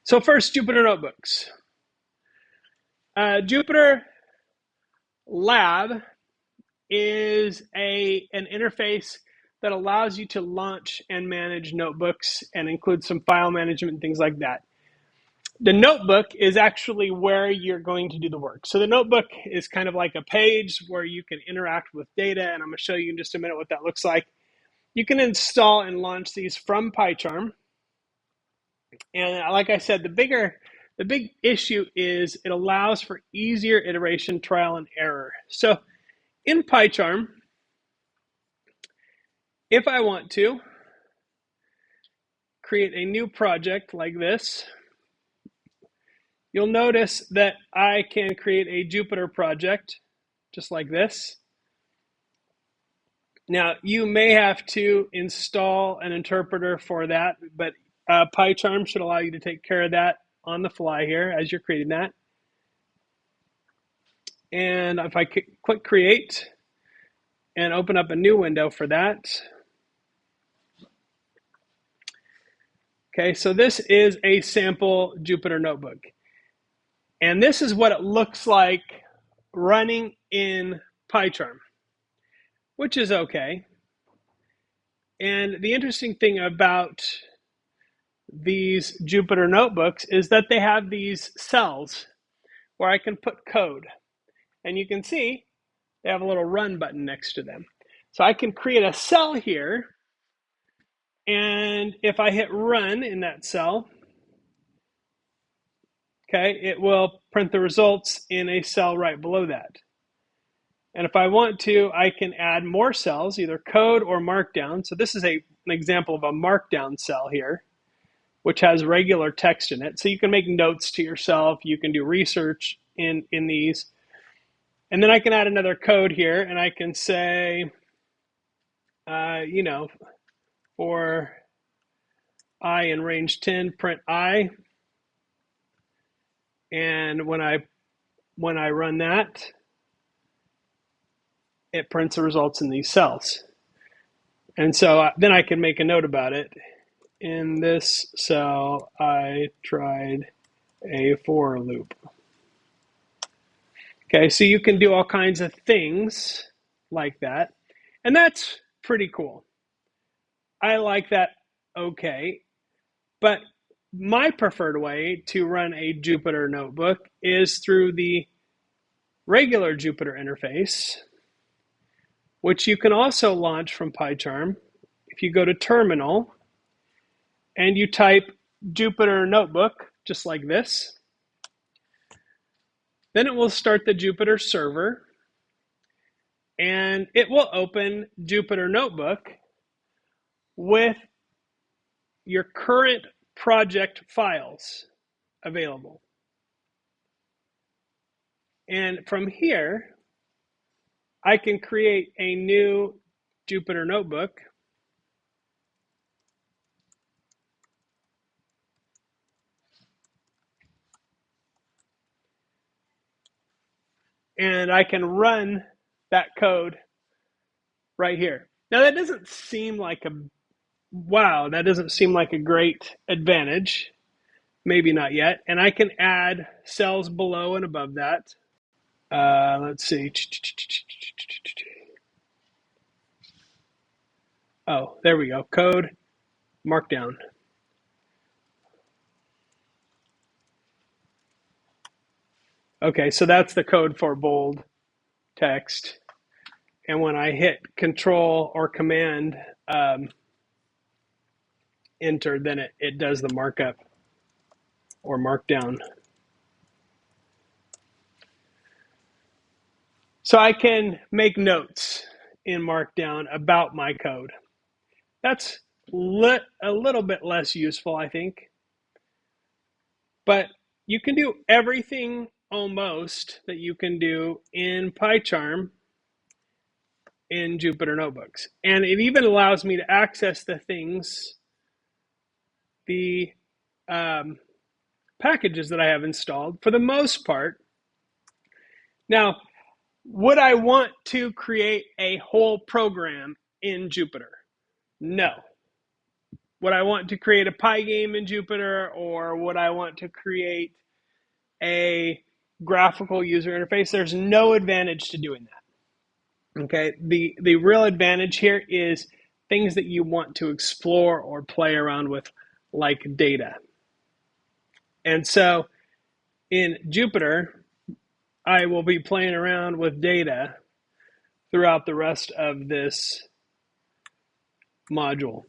So first, Jupyter Notebooks. Jupyter Lab is an interface that allows you to launch and manage notebooks and include some file management and things like that. The notebook is actually where you're going to do the work. So the notebook is kind of like a page where you can interact with data, and I'm going to show you in just a minute what that looks like. You can install and launch these from PyCharm. And like I said, the big issue is it allows for easier iteration, trial, and error. So in PyCharm, if I want to create a new project like this, you'll notice that I can create a Jupyter project just like this. Now, you may have to install an interpreter for that, but PyCharm should allow you to take care of that on the fly here as you're creating that. And if I click create and open up a new window for that. Okay, so this is a sample Jupyter notebook. And this is what it looks like running in PyCharm, which is okay. And the interesting thing about these Jupyter notebooks is that they have these cells where I can put code. And you can see they have a little run button next to them. So I can create a cell here. And if I hit run in that cell, okay, it will print the results in a cell right below that. And if I want to, I can add more cells, either code or markdown. So this is an example of a markdown cell here, which has regular text in it. So you can make notes to yourself. You can do research in these. And then I can add another code here, and I can say, for I in range 10, print I. And when I run that, it prints the results in these cells. And so then I can make a note about it. In this cell, I tried a for loop. Okay, so you can do all kinds of things like that. And that's pretty cool. I like that okay. But my preferred way to run a Jupyter notebook is through the regular Jupyter interface, which you can also launch from PyCharm. If you go to terminal and you type Jupyter notebook, just like this, then it will start the Jupyter server and it will open Jupyter notebook with your current project files available. And from here, I can create a new Jupyter notebook. And I can run that code right here. Now that doesn't seem like that doesn't seem like a great advantage. Maybe not yet. And I can add cells below and above that. Let's see. Oh, there we go. Code, markdown. Okay, so that's the code for bold text. And when I hit Control or Command Enter, then it does the markup or markdown. So I can make notes in Markdown about my code. That's a little bit less useful, I think. But you can do everything almost that you can do in PyCharm in Jupyter Notebooks. And it even allows me to access the things, the packages that I have installed for the most part. Now, would I want to create a whole program in Jupyter? No. would I want to create a pie game in Jupyter, or would I want to create a graphical user interface? There's no advantage to doing that. Okay, the real advantage here is things that you want to explore or play around with, like data. And so in Jupyter, I will be playing around with data throughout the rest of this module.